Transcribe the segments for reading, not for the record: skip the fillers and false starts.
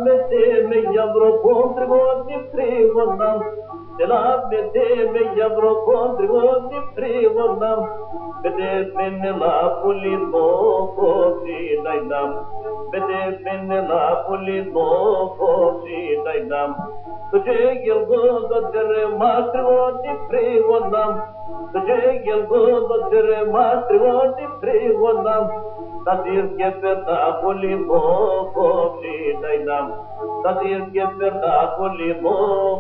me Европонтригодни приводнам, me Европонтригодни приводнам, bede la puli no kosi dainam, bede la puli no kosi dainam. Tujhe yelgo dere matrivodi приводнам, tujhe yelgo dere matrivodi приводнам. Tadir ke perda puli no kosi dainam, tadir ke perda puli no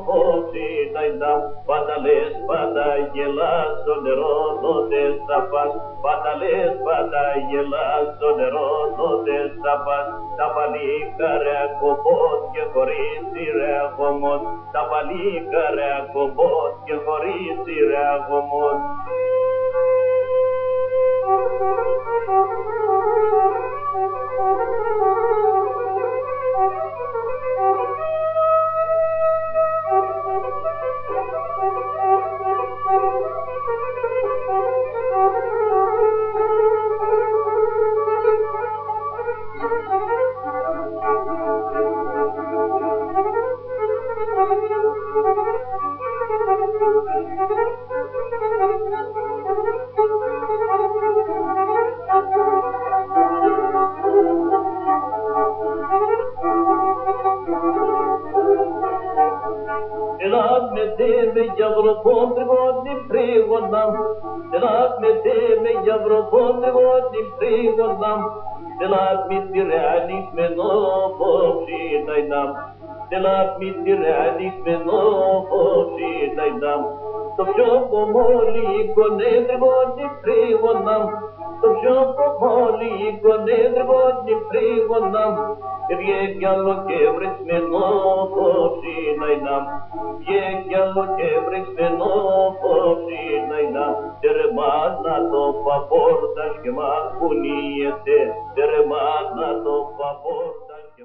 kosi dainam. Badales badayela sonero no desapas, badales badayela sonero no desapas. Tabali kare kobot ke korisi re gomot, tabali kare kobot ke korisi re gomot. Me Европонтригодни приводнам, me Европонтригодни приводнам, me тираnis me новопши дайнам, me тираnis me новопши дайнам. То все помоли конедригодни приводнам, то все помоли конедригодни приводнам. Ye gyalo kevris me novopši dainam, ye gyalo kevris me novopši dainam. Tere mana to paportaš ke makunijete, tere mana to paportaš ke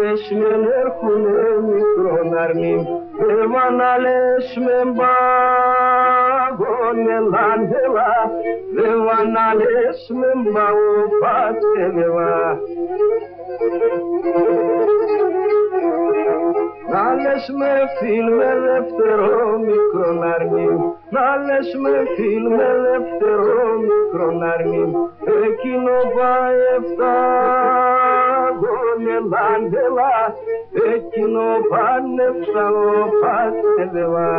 Devanaleshmen erkunem mikronarnim Devanaleshmen bagonelandela Devanaleshmen baopateveva Nales me filme δεύτερο μικρονάρνη Νάλες με φίλμε δεύτερο μικρονάρνη Εκείνο πάει εφτάγωνελάντελα Εκείνο πάνε ψαλοπάτεδεβα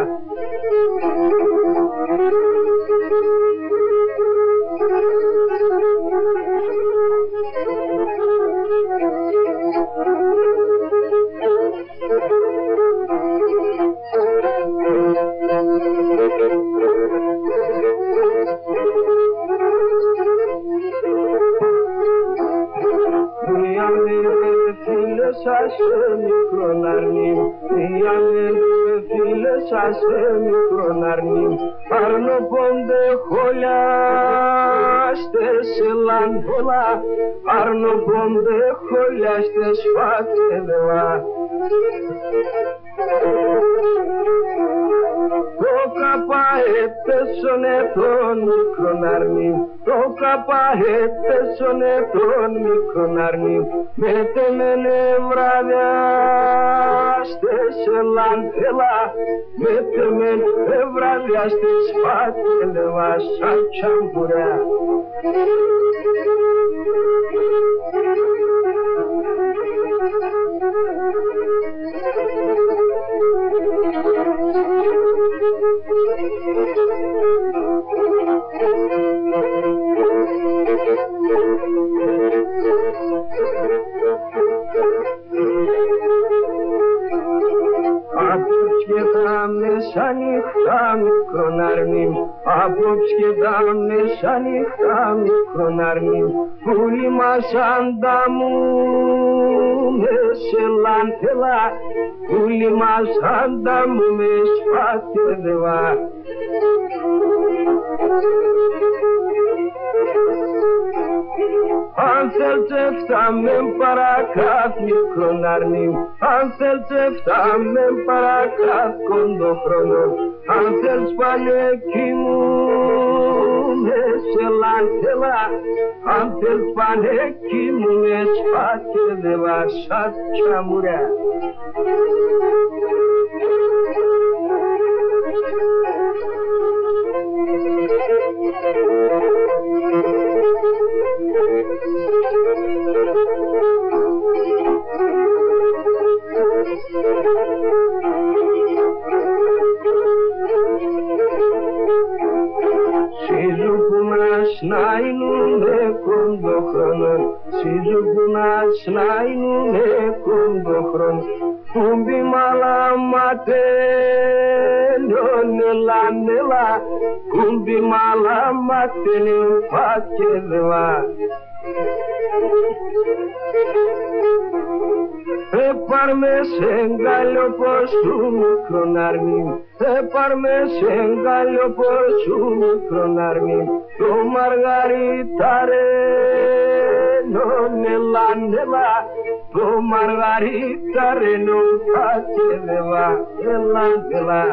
Σάσε μικρονάρνη, φίλε σάσε μικρονάρνη Πάρνο πόντε χολιάστες ελάντελα Πάρνο πόντε χολιάστες φάτεδελα Το καπαέτεσονε τον μικρονάρνη Το καπαέτεσονε τον μικρονάρνη Μετεμένε βραδιάστες ελάντελα Μετεμένε βραδιάστες φάτεδελα σαν τσαμπουρά Μέσα νύχτα μικρονάρνη Απόψε τα μέσα νύχτα μικρονάρνη Πουλί μας αντάμου με σελάντελα Πουλί μας αντάμου με σπάτεδεβα Αν θέλετε φτάμε παρακάτ μικρονάρνη Αν θέλετε φτάμε παρακάτ κοντοχρόνο Αν θέλεις πανέκι μου με σελάντελα Αν θέλεις πανέκι μου με σπάτεδεβα σαν τσαμουρά Σνάινουνε κοντοχρόνο Συζουγουνας σνάινουνε κοντοχρόνο Κουμπι μαλαματένιονε λανέλα Κουμπι μαλαματένιον φάκεδεβα Πάρμε σε εγκάλιο πως σου μικρονάρνη Πάρμε σε εγκάλιο πως σου μικρονάρνη Το μαργαριτάρε νονελάνελα Το μαργαριτάρε νονφάκεδεβα ελάντελα